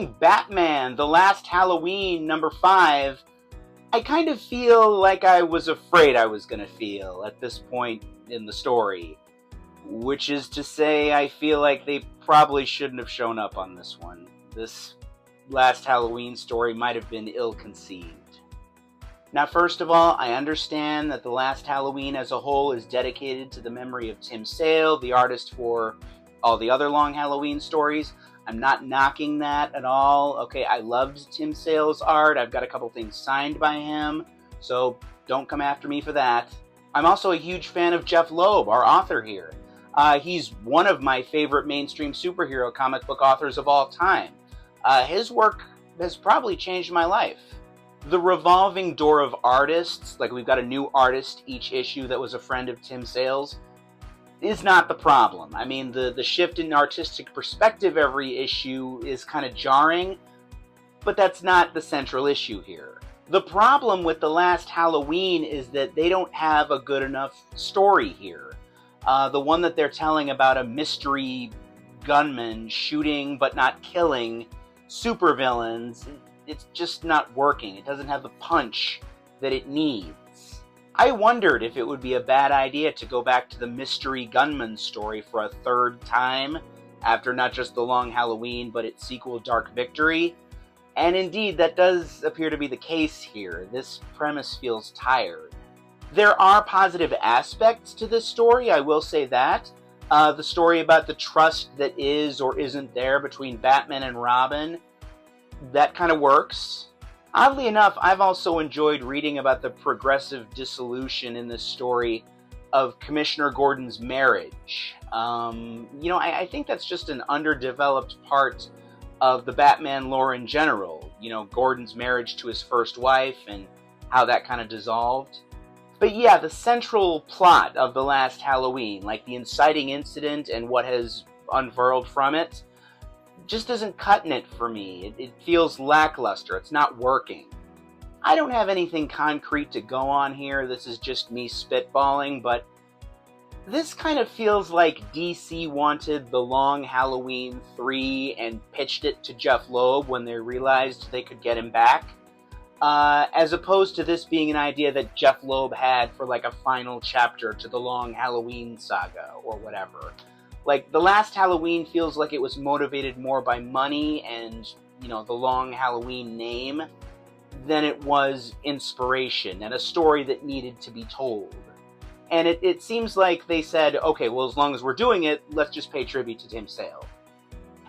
reviewing Batman, The Last Halloween, number 5, I kind of feel like I was afraid I was going to feel at this point in the story. Which is to say, I feel like they probably shouldn't have shown up on this one. This Last Halloween story might have been ill-conceived. Now, first of all, I understand that The Last Halloween as a whole is dedicated to the memory of Tim Sale, the artist for all the other Long Halloween stories. I'm not knocking that at all. Okay, I loved Tim Sale's art. I've got a couple things signed by him, so don't come after me for that. I'm also a huge fan of Jeff Loeb, our author here. He's one of my favorite mainstream superhero comic book authors of all time. His work has probably changed my life. The revolving door of artists, like we've got a new artist each issue that was a friend of Tim Sale's, is not the problem. I mean, the shift in artistic perspective every issue is kind of jarring, but that's not the central issue here. The problem with The Last Halloween is that they don't have a good enough story here. The one that they're telling about a mystery gunman shooting but not killing supervillains, it's just not working. It doesn't have the punch that it needs. I wondered if it would be a bad idea to go back to the mystery gunman story for a third time, after not just The Long Halloween, but its sequel Dark Victory. And indeed, that does appear to be the case here. This premise feels tired. There are positive aspects to this story, I will say that. The story about the trust that is or isn't there between Batman and Robin, that kind of works. Oddly enough, I've also enjoyed reading about the progressive dissolution in this story of Commissioner Gordon's marriage. I think that's just an underdeveloped part of the Batman lore in general. Gordon's marriage to his first wife and how that kind of dissolved. But yeah, the central plot of The Last Halloween, like the inciting incident and what has unfurled from it, just isn't cutting it for me. It feels lackluster. It's not working. I don't have anything concrete to go on here. This is just me spitballing, but this kind of feels like DC wanted The Long Halloween 3 and pitched it to Jeff Loeb when they realized they could get him back, as opposed to this being an idea that Jeff Loeb had for like a final chapter to the Long Halloween saga or whatever. Like, The Last Halloween feels like it was motivated more by money and, the Long Halloween name than it was inspiration and a story that needed to be told. And it seems like they said, okay, well, as long as we're doing it, let's just pay tribute to Tim Sale.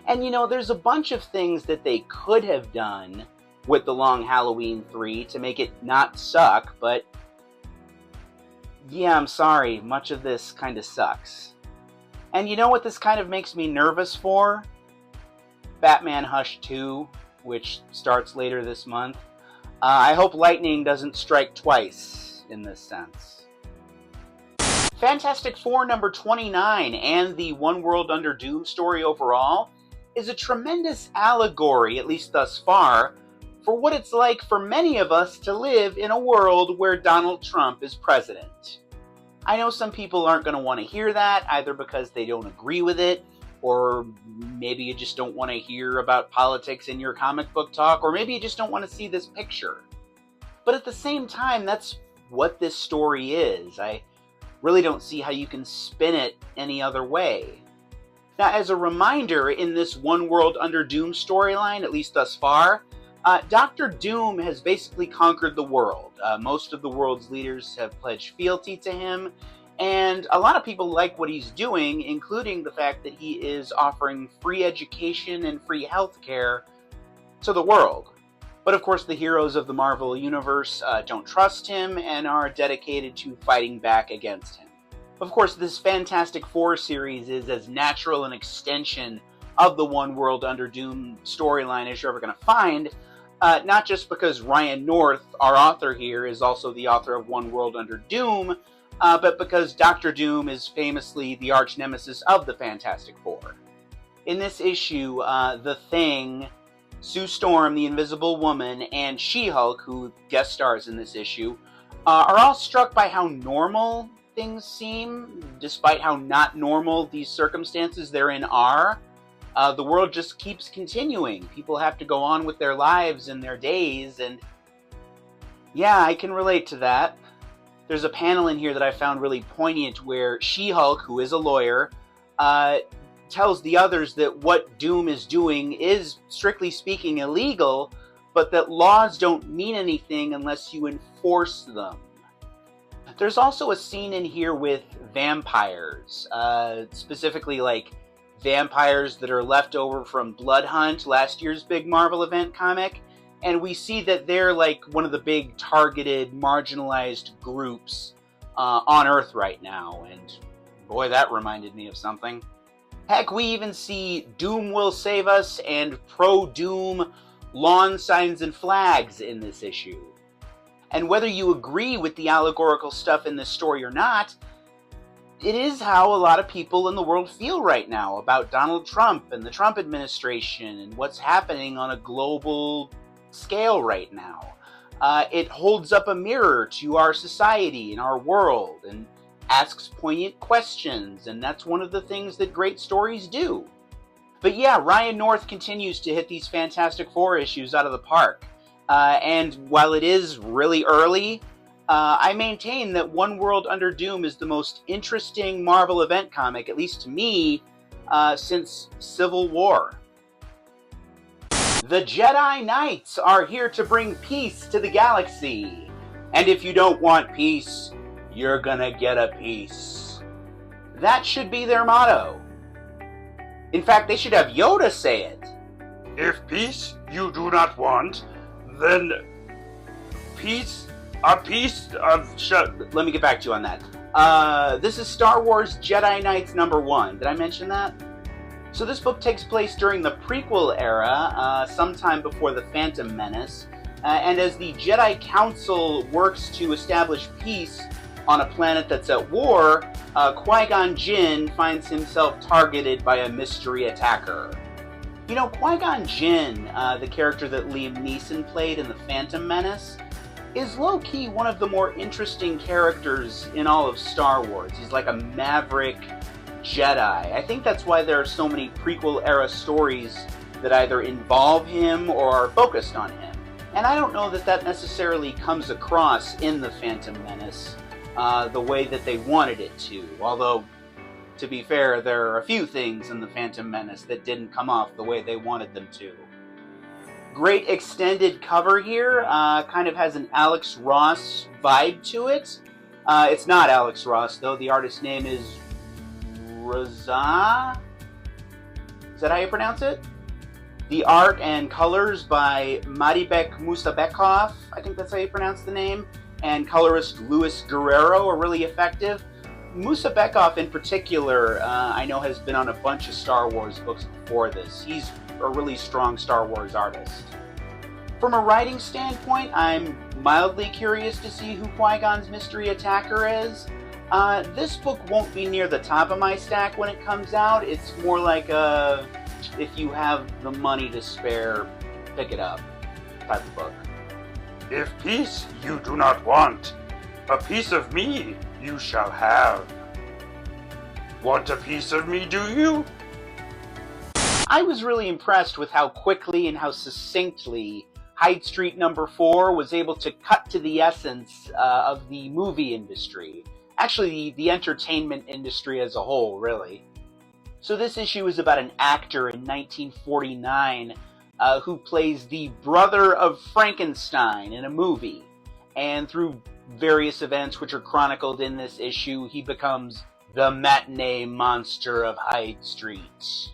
And, there's a bunch of things that they could have done with The Long Halloween 3 to make it not suck, but yeah, I'm sorry, much of this kind of sucks. And you know what this kind of makes me nervous for? Batman Hush 2, which starts later this month. I hope lightning doesn't strike twice in this sense. Fantastic Four number 29 and the One World Under Doom story overall is a tremendous allegory, at least thus far, for what it's like for many of us to live in a world where Donald Trump is president. I know some people aren't going to want to hear that, either because they don't agree with it, or maybe you just don't want to hear about politics in your comic book talk, or maybe you just don't want to see this picture. But at the same time, that's what this story is. I really don't see how you can spin it any other way. Now, as a reminder, in this One World Under Doom storyline, at least thus far, Dr. Doom has basically conquered the world. Most of the world's leaders have pledged fealty to him, and a lot of people like what he's doing, including the fact that he is offering free education and free healthcare to the world. But of course, the heroes of the Marvel Universe don't trust him and are dedicated to fighting back against him. Of course, this Fantastic Four series is as natural an extension of the One World Under Doom storyline as you're ever going to find, not just because Ryan North, our author here, is also the author of One World Under Doom, but because Dr. Doom is famously the arch nemesis of the Fantastic Four. In this issue, The Thing, Sue Storm, the Invisible Woman, and She-Hulk, who guest stars in this issue, are all struck by how normal things seem, despite how not normal these circumstances they're in are. The world just keeps continuing. People have to go on with their lives and their days, and yeah, I can relate to that. There's a panel in here that I found really poignant where She-Hulk, who is a lawyer, tells the others that what Doom is doing is, strictly speaking, illegal, but that laws don't mean anything unless you enforce them. There's also a scene in here with vampires, specifically like vampires that are left over from Blood Hunt, last year's big Marvel event comic, and we see that they're like one of the big targeted, marginalized groups on Earth right now, and boy, that reminded me of something. Heck, we even see Doom Will Save Us and pro-Doom lawn signs and flags in this issue. And whether you agree with the allegorical stuff in this story or not, it is how a lot of people in the world feel right now about Donald Trump and the Trump administration and what's happening on a global scale right now. It holds up a mirror to our society and our world and asks poignant questions, and that's one of the things that great stories do. But yeah, Ryan North continues to hit these Fantastic Four issues out of the park. And while it is really early, I maintain that One World Under Doom is the most interesting Marvel event comic, at least to me, since Civil War. The Jedi Knights are here to bring peace to the galaxy. And if you don't want peace, you're gonna get a piece. That should be their motto. In fact, they should have Yoda say it. If peace you do not want, then a piece of Let me get back to you on that. This is Star Wars Jedi Knights #1. Did I mention that? So this book takes place during the prequel era, sometime before the Phantom Menace, and as the Jedi Council works to establish peace on a planet that's at war, Qui-Gon Jinn finds himself targeted by a mystery attacker. You know, Qui-Gon Jinn, the character that Liam Neeson played in The Phantom Menace, is low-key one of the more interesting characters in all of Star Wars. He's like a maverick Jedi. I think that's why there are so many prequel-era stories that either involve him or are focused on him. And I don't know that that necessarily comes across in The Phantom Menace the way that they wanted it to. Although, to be fair, there are a few things in The Phantom Menace that didn't come off the way they wanted them to. Great extended cover here. Kind of has an Alex Ross vibe to it. It's not Alex Ross, though. The artist's name is Raza? Is that how you pronounce it? The art and colors by Maribek Musabekov, I think that's how you pronounce the name, and colorist Luis Guerrero are really effective. Musabekov in particular, I know has been on a bunch of Star Wars books before this. He's a really strong Star Wars artist. From a writing standpoint, I'm mildly curious to see who Qui-Gon's mystery attacker is. This book won't be near the top of my stack when it comes out. It's more like a, if you have the money to spare, pick it up type of book. If peace you do not want, a piece of me you shall have. Want a piece of me, do you? I was really impressed with how quickly and how succinctly Hyde Street #4 was able to cut to the essence of the movie industry. Actually, the entertainment industry as a whole, really. So this issue is about an actor in 1949 who plays the brother of Frankenstein in a movie. And through various events which are chronicled in this issue, he becomes the matinee monster of Hyde Street.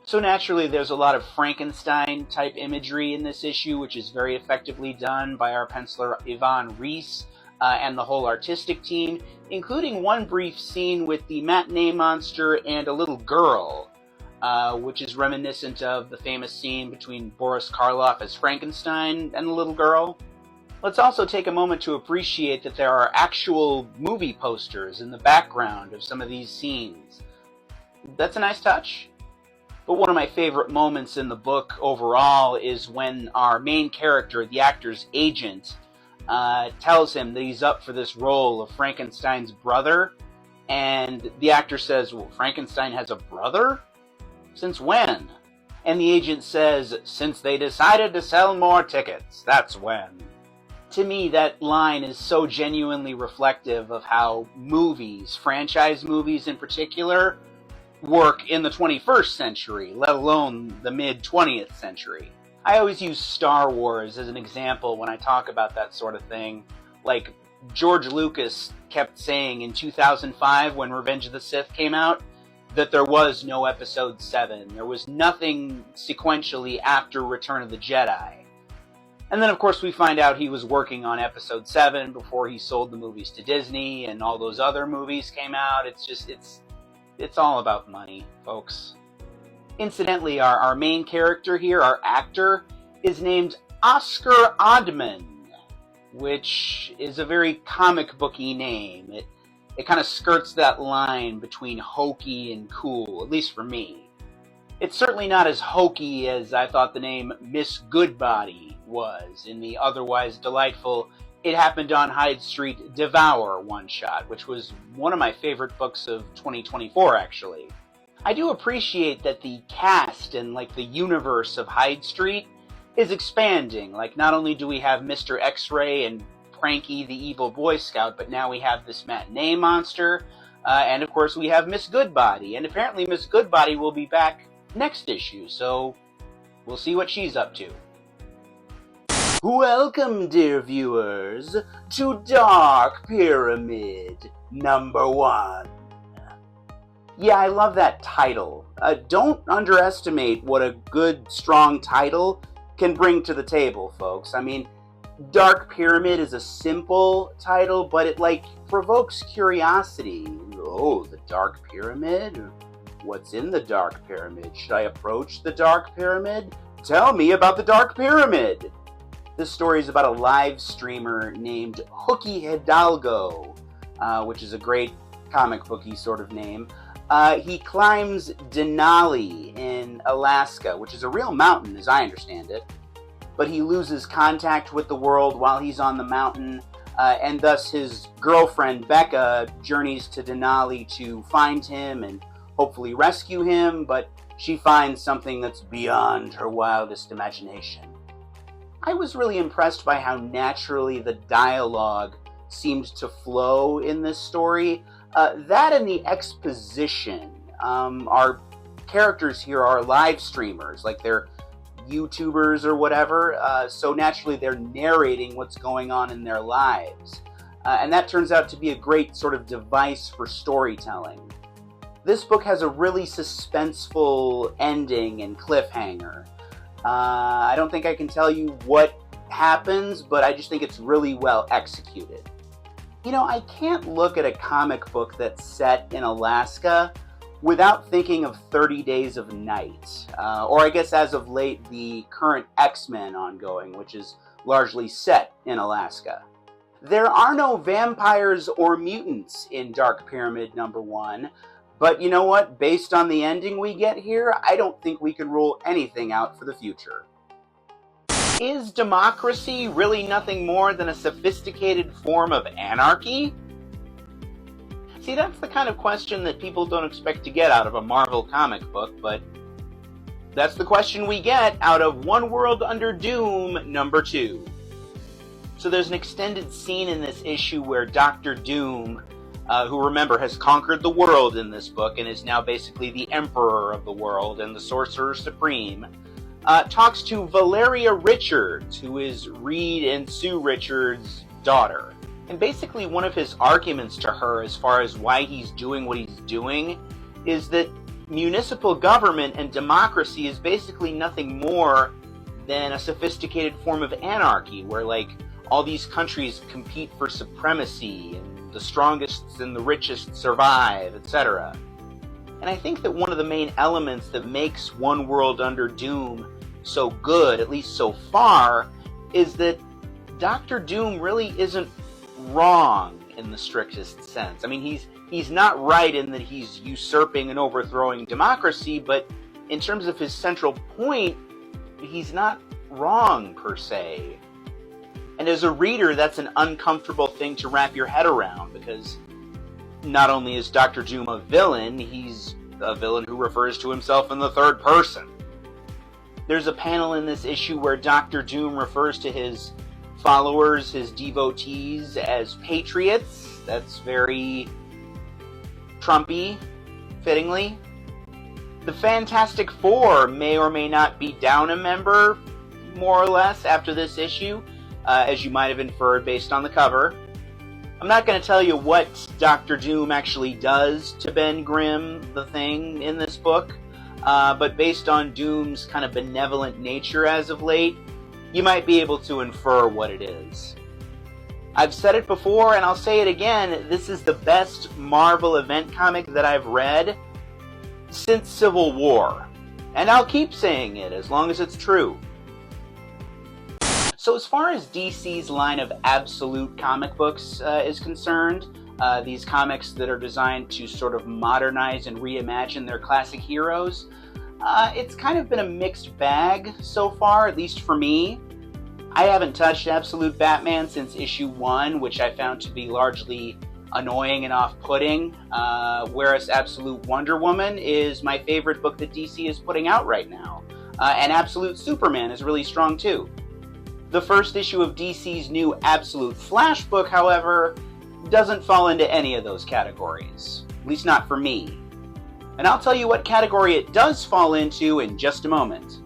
So naturally, there's a lot of Frankenstein-type imagery in this issue, which is very effectively done by our penciler Yvonne Reese and the whole artistic team, including one brief scene with the matinee monster and a little girl, which is reminiscent of the famous scene between Boris Karloff as Frankenstein and the little girl. Let's also take a moment to appreciate that there are actual movie posters in the background of some of these scenes. That's a nice touch. But one of my favorite moments in the book overall is when our main character, the actor's agent, tells him that he's up for this role of Frankenstein's brother, and the actor says, well, Frankenstein has a brother? Since when? And the agent says, since they decided to sell more tickets, that's when. To me, that line is so genuinely reflective of how movies, franchise movies in particular, work in the 21st century, let alone the mid-20th century. I always use Star Wars as an example when I talk about that sort of thing. Like, George Lucas kept saying in 2005, when Revenge of the Sith came out, that there was no Episode 7. There was nothing sequentially after Return of the Jedi. And then, of course, we find out he was working on Episode 7 before he sold the movies to Disney, and all those other movies came out. It's all about money, folks. Incidentally, our main character here, our actor, is named Oscar Oddman, which is a very comic booky name. It kind of skirts that line between hokey and cool, at least for me. It's certainly not as hokey as I thought the name Miss Goodbody was in the otherwise delightful It Happened on Hyde Street Devour one-shot, which was one of my favorite books of 2024, actually. I do appreciate that the cast and, the universe of Hyde Street is expanding. Not only do we have Mr. X-Ray and Pranky the Evil Boy Scout, but now we have this matinee monster, and of course we have Miss Goodbody, and apparently Miss Goodbody will be back next issue, so we'll see what she's up to. Welcome, dear viewers, to Dark Pyramid #1. Yeah, I love that title. Don't underestimate what a good, strong title can bring to the table, folks. I mean, Dark Pyramid is a simple title, but it, provokes curiosity. Oh, the Dark Pyramid? What's in the Dark Pyramid? Should I approach the Dark Pyramid? Tell me about the Dark Pyramid! This story is about a live streamer named Hooky Hidalgo, which is a great comic booky sort of name. He climbs Denali in Alaska, which is a real mountain as I understand it. But he loses contact with the world while he's on the mountain, and thus his girlfriend Becca journeys to Denali to find him and hopefully rescue him, but she finds something that's beyond her wildest imagination. I was really impressed by how naturally the dialogue seemed to flow in this story. That and the exposition. Our characters here are live streamers, they're YouTubers or whatever, so naturally they're narrating what's going on in their lives. And that turns out to be a great sort of device for storytelling. This book has a really suspenseful ending and cliffhanger. I don't think I can tell you what happens, but I just think it's really well executed. I can't look at a comic book that's set in Alaska without thinking of 30 Days of Night, or I guess as of late, the current X-Men ongoing, which is largely set in Alaska. There are no vampires or mutants in Dark Pyramid #1, but you know what? Based on the ending we get here, I don't think we can rule anything out for the future. Is democracy really nothing more than a sophisticated form of anarchy? See, that's the kind of question that people don't expect to get out of a Marvel comic book, but that's the question we get out of One World Under Doom #2. So there's an extended scene in this issue where Dr. Doom, who, remember, has conquered the world in this book and is now basically the emperor of the world and the sorcerer supreme, talks to Valeria Richards, who is Reed and Sue Richards' daughter. And basically one of his arguments to her as far as why he's doing what he's doing is that municipal government and democracy is basically nothing more than a sophisticated form of anarchy where, all these countries compete for supremacy and the strongest and the richest survive, etc. And I think that one of the main elements that makes One World Under Doom so good, at least so far, is that Dr. Doom really isn't wrong in the strictest sense. I mean, he's not right in that he's usurping and overthrowing democracy, but in terms of his central point, he's not wrong per se. And as a reader, that's an uncomfortable thing to wrap your head around, because not only is Dr. Doom a villain, he's a villain who refers to himself in the third person. There's a panel in this issue where Dr. Doom refers to his followers, his devotees, as patriots. That's very Trumpy, fittingly. The Fantastic Four may or may not be down a member, more or less, after this issue, as you might have inferred based on the cover. I'm not going to tell you what Dr. Doom actually does to Ben Grimm, the Thing, in this book, but based on Doom's kind of benevolent nature as of late, you might be able to infer what it is. I've said it before, and I'll say it again, this is the best Marvel event comic that I've read since Civil War. And I'll keep saying it as long as it's true. So as far as DC's line of absolute comic books is concerned, these comics that are designed to sort of modernize and reimagine their classic heroes, it's kind of been a mixed bag so far, at least for me. I haven't touched Absolute Batman since issue 1, which I found to be largely annoying and off-putting, whereas Absolute Wonder Woman is my favorite book that DC is putting out right now. And Absolute Superman is really strong too. The first issue of DC's new Absolute Flash book, however, doesn't fall into any of those categories. At least not for me. And I'll tell you what category it does fall into in just a moment.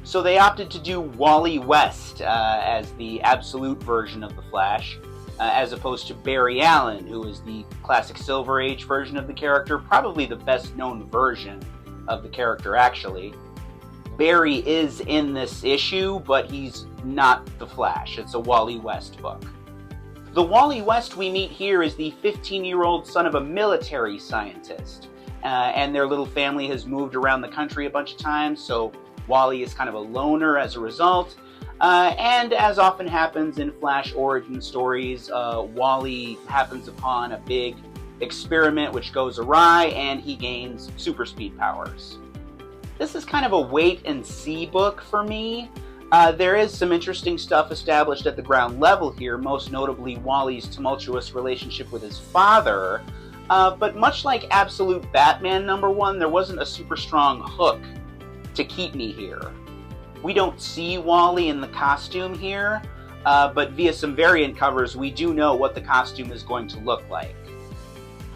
So they opted to do Wally West as the absolute version of the Flash, as opposed to Barry Allen, who is the classic Silver Age version of the character, probably the best known version of the character actually. Barry is in this issue, but he's not the Flash. It's a Wally West book. The Wally West we meet here is the 15-year-old son of a military scientist, and their little family has moved around the country a bunch of times, so Wally is kind of a loner as a result, and as often happens in Flash origin stories, Wally happens upon a big experiment which goes awry, and he gains super speed powers. This is kind of a wait-and-see book for me. There is some interesting stuff established at the ground level here, most notably Wally's tumultuous relationship with his father, but much like Absolute Batman #1, there wasn't a super strong hook to keep me here. We don't see Wally in the costume here, but via some variant covers we do know what the costume is going to look like.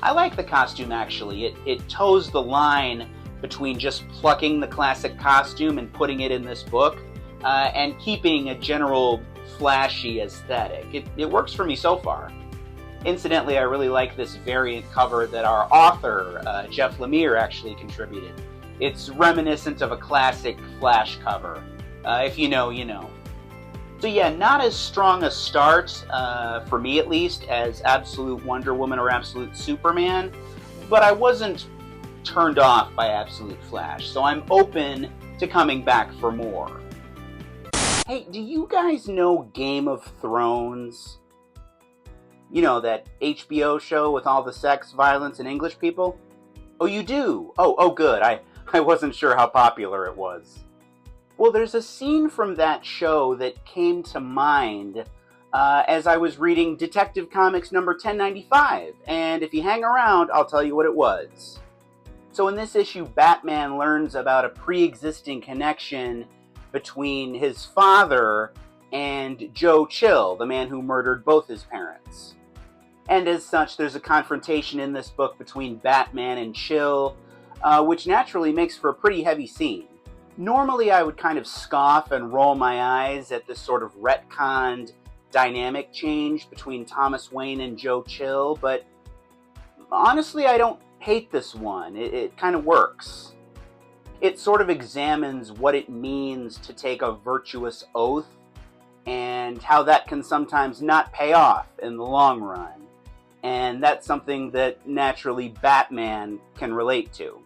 I like the costume actually. It toes the line between just plucking the classic costume and putting it in this book, and keeping a general flashy aesthetic. It works for me so far. Incidentally, I really like this variant cover that our author, Jeff Lemire, actually contributed. It's reminiscent of a classic Flash cover. If you know, you know. So yeah, not as strong a start, for me at least, as Absolute Wonder Woman or Absolute Superman, but I wasn't turned off by Absolute Flash, so I'm open to coming back for more. Hey, do you guys know Game of Thrones? You know, that HBO show with all the sex, violence, and English people? Oh, you do? Oh, good. I wasn't sure how popular it was. Well, there's a scene from that show that came to mind as I was reading Detective Comics number 1095, and if you hang around, I'll tell you what it was. So in this issue, Batman learns about a pre-existing connection between his father and Joe Chill, the man who murdered both his parents. And as such, there's a confrontation in this book between Batman and Chill, which naturally makes for a pretty heavy scene. Normally I would kind of scoff and roll my eyes at this sort of retconned dynamic change between Thomas Wayne and Joe Chill, but honestly I don't hate this one. It kind of works. It sort of examines what it means to take a virtuous oath and how that can sometimes not pay off in the long run. And that's something that naturally Batman can relate to.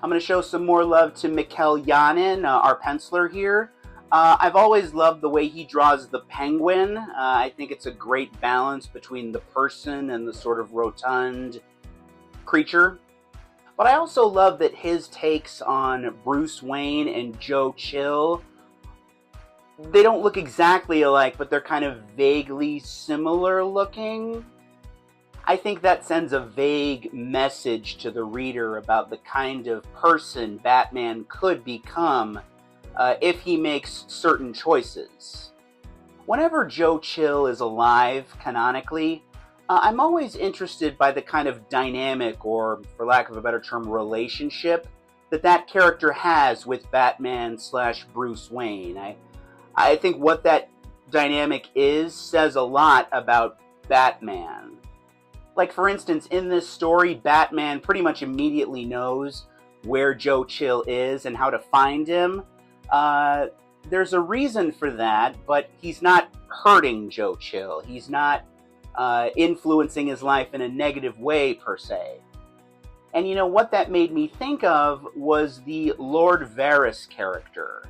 I'm going to show some more love to Mikkel Janin, our penciler here. I've always loved the way he draws the Penguin. I think it's a great balance between the person and the sort of rotund creature. But I also love that his takes on Bruce Wayne and Joe Chill, they don't look exactly alike, but they're kind of vaguely similar looking. I think that sends a vague message to the reader about the kind of person Batman could become if he makes certain choices. Whenever Joe Chill is alive, canonically, I'm always interested by the kind of dynamic, or for lack of a better term, relationship that character has with Batman/Bruce Wayne. I think what that dynamic is says a lot about Batman. Like, for instance, in this story, Batman pretty much immediately knows where Joe Chill is and how to find him. There's a reason for that, but he's not hurting Joe Chill. He's not influencing his life in a negative way, per se. And you know, what that made me think of was the Lord Varys character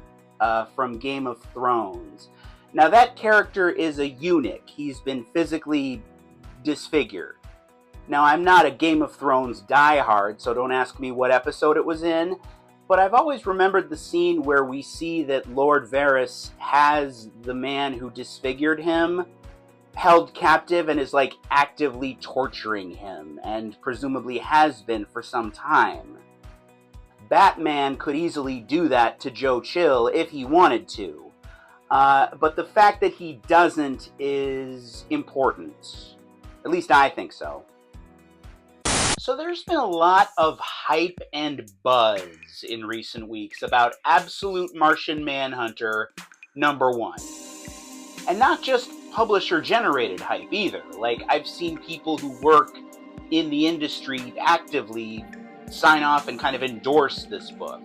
from Game of Thrones. Now, that character is a eunuch. He's been physically disfigured. Now, I'm not a Game of Thrones diehard, so don't ask me what episode it was in, but I've always remembered the scene where we see that Lord Varys has the man who disfigured him held captive and is, like, actively torturing him, and presumably has been for some time. Batman could easily do that to Joe Chill if he wanted to, but the fact that he doesn't is important. At least I think so. So there's been a lot of hype and buzz in recent weeks about Absolute Martian Manhunter #1. And not just publisher-generated hype either. Like, I've seen people who work in the industry actively sign off and kind of endorse this book.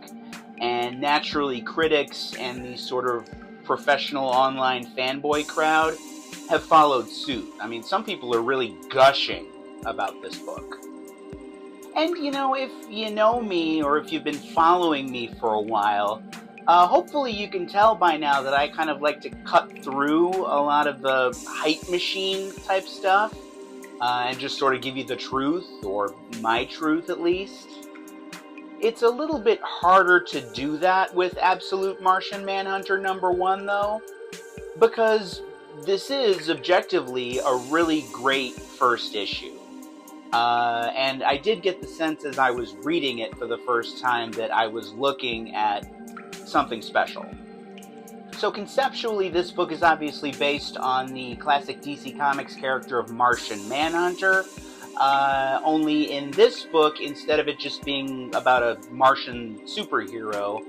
And naturally, critics and the sort of professional online fanboy crowd have followed suit. I mean, some people are really gushing about this book. And, you know, if you know me, or if you've been following me for a while, hopefully you can tell by now that I kind of like to cut through a lot of the hype machine type stuff, and just sort of give you the truth, or my truth at least. It's a little bit harder to do that with Absolute Martian Manhunter #1, though, because this is, objectively, a really great first issue. And I did get the sense as I was reading it for the first time that I was looking at something special. So conceptually, this book is obviously based on the classic DC Comics character of Martian Manhunter, only in this book, instead of it just being about a Martian superhero,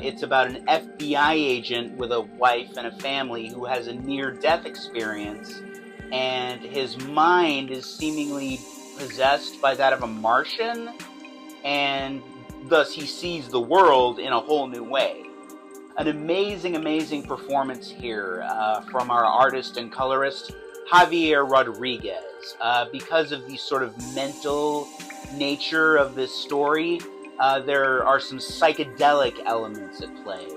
it's about an FBI agent with a wife and a family who has a near-death experience, and his mind is seemingly possessed by that of a Martian, and thus he sees the world in a whole new way. An amazing, amazing performance here from our artist and colorist, Javier Rodriguez. Because of the sort of mental nature of this story, there are some psychedelic elements at play,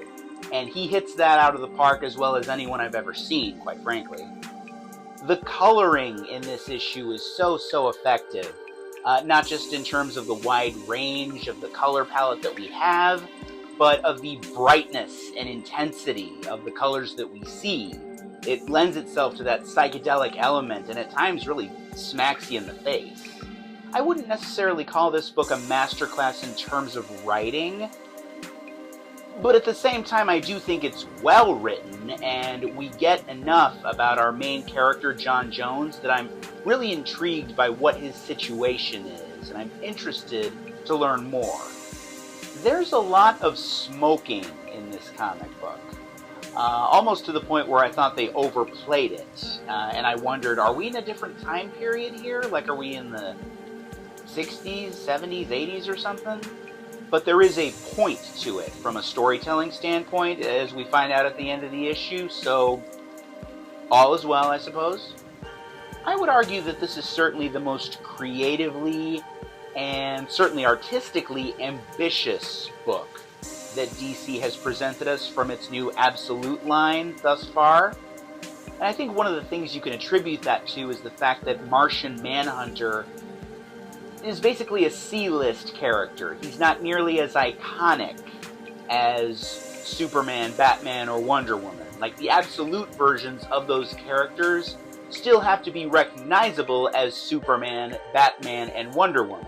and he hits that out of the park as well as anyone I've ever seen, quite frankly. The coloring in this issue is so effective, not just in terms of the wide range of the color palette that we have, but of the brightness and intensity of the colors that we see. It lends itself to that psychedelic element, and at times really smacks you in the face. I wouldn't necessarily call this book a masterclass in terms of writing, but at the same time, I do think it's well written, and we get enough about our main character, John Jones, that I'm really intrigued by what his situation is, and I'm interested to learn more. There's a lot of smoking in this comic book, almost to the point where I thought they overplayed it, and I wondered, are we in a different time period here? Like, are we in the 60s, 70s, 80s or something? But there is a point to it from a storytelling standpoint, as we find out at the end of the issue, so all is well, I suppose. I would argue that this is certainly the most creatively and certainly artistically ambitious book that DC has presented us from its new Absolute line thus far. And I think one of the things you can attribute that to is the fact that Martian Manhunter is basically a C-list character. He's not nearly as iconic as Superman, Batman, or Wonder Woman. Like, the absolute versions of those characters still have to be recognizable as Superman, Batman, and Wonder Woman.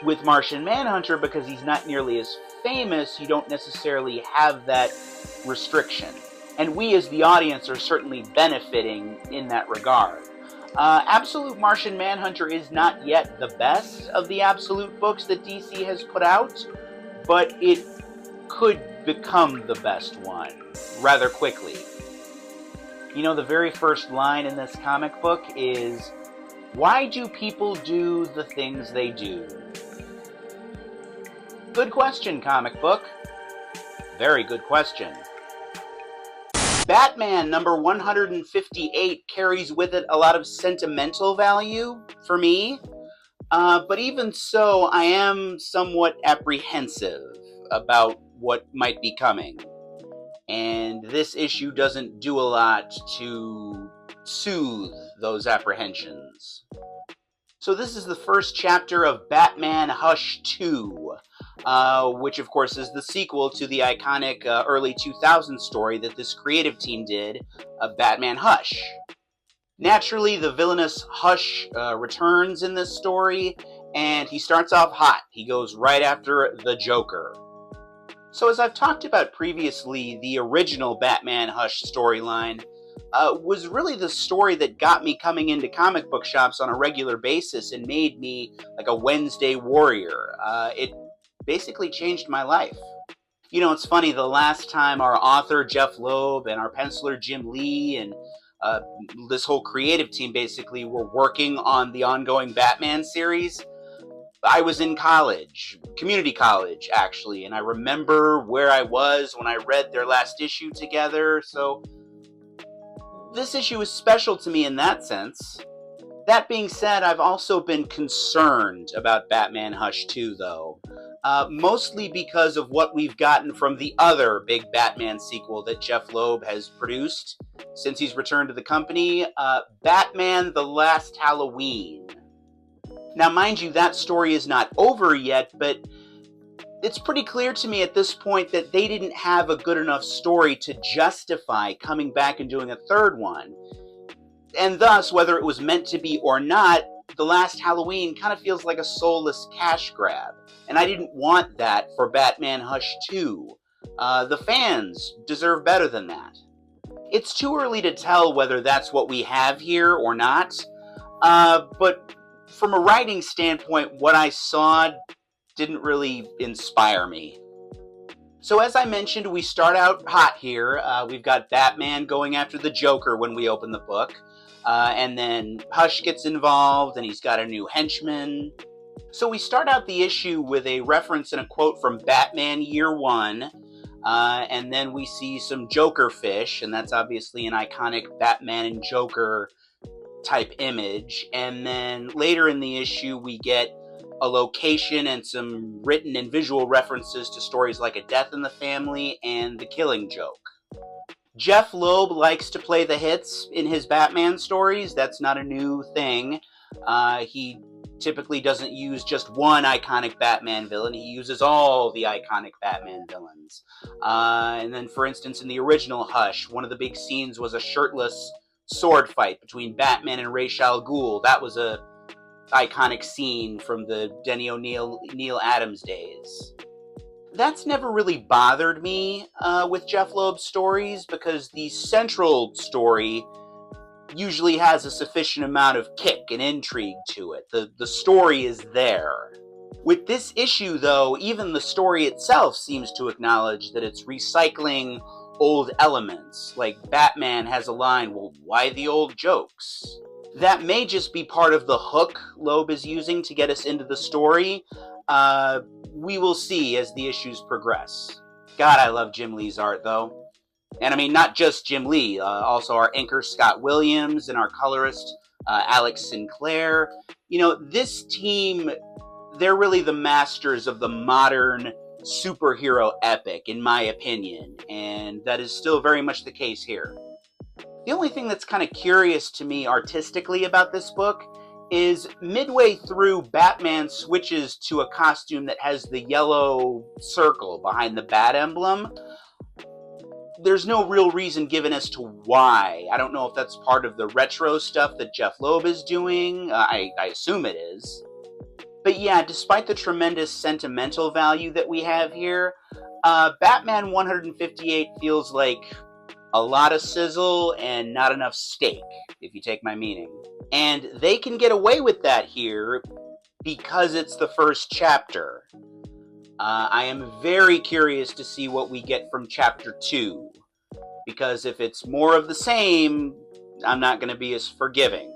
With Martian Manhunter, because he's not nearly as famous, you don't necessarily have that restriction. And we as the audience are certainly benefiting in that regard. Absolute Martian Manhunter is not yet the best of the Absolute books that DC has put out, but it could become the best one rather quickly. You know, the very first line in this comic book is, "Why do people do the things they do?" Good question, comic book. Very good question. Batman number 158 carries with it a lot of sentimental value for me, but even so, I am somewhat apprehensive about what might be coming. And this issue doesn't do a lot to soothe those apprehensions. So this is the first chapter of Batman Hush 2, which of course is the sequel to the iconic early 2000s story that this creative team did of Batman Hush. Naturally, the villainous Hush returns in this story, and he starts off hot. He goes right after the Joker. So as I've talked about previously, the original Batman Hush storyline was really the story that got me coming into comic book shops on a regular basis and made me like a Wednesday warrior. It basically changed my life. You know, it's funny, the last time our author Jeff Loeb and our penciler Jim Lee and this whole creative team basically were working on the ongoing Batman series, I was in college, community college actually, and I remember where I was when I read their last issue together, so this issue is special to me in that sense. That being said, I've also been concerned about Batman Hush 2, though. Mostly because of what we've gotten from the other big Batman sequel that Jeff Loeb has produced since he's returned to the company, Batman The Last Halloween. Now, mind you, that story is not over yet, but it's pretty clear to me at this point that they didn't have a good enough story to justify coming back and doing a third one. And thus, whether it was meant to be or not, The Last Halloween kind of feels like a soulless cash grab. And I didn't want that for Batman Hush 2. The fans deserve better than that. It's too early to tell whether that's what we have here or not. But from a writing standpoint, what I saw didn't really inspire me. So as I mentioned, we start out hot here. We've got Batman going after the Joker when we open the book. And then Hush gets involved, and he's got a new henchman. So we start out the issue with a reference and a quote from Batman Year One. And then we see some Joker fish, and that's obviously an iconic Batman and Joker type image. And then later in the issue, we get a location and some written and visual references to stories like A Death in the Family and The Killing Joke. Jeff Loeb likes to play the hits in his Batman stories. That's not a new thing. He typically doesn't use just one iconic Batman villain. He uses all the iconic Batman villains. And then, for instance, in the original Hush, one of the big scenes was a shirtless sword fight between Batman and Ra's al Ghul. That was a iconic scene from the Denny O'Neil, Neil Adams days. That's never really bothered me with Jeff Loeb's stories, because the central story usually has a sufficient amount of kick and intrigue to it. The story is there. With this issue, though, even the story itself seems to acknowledge that it's recycling old elements. Like Batman has a line, well, why the old jokes? That may just be part of the hook Loeb is using to get us into the story. We will see as the issues progress. God, I love Jim Lee's art, though. And I mean, not just Jim Lee, also our inker Scott Williams and our colorist Alex Sinclair. You know, this team, they're really the masters of the modern superhero epic, in my opinion, and that is still very much the case here. The only thing that's kind of curious to me artistically about this book is midway through, Batman switches to a costume that has the yellow circle behind the bat emblem. there's no real reason given as to why. I don't know if that's part of the retro stuff that Jeff Loeb is doing. I assume it is. But yeah, despite the tremendous sentimental value that we have here, Batman 158 feels like a lot of sizzle and not enough steak, if you take my meaning. And they can get away with that here because it's the first chapter. I am very curious to see what we get from chapter 2. Because if it's more of the same, I'm not going to be as forgiving.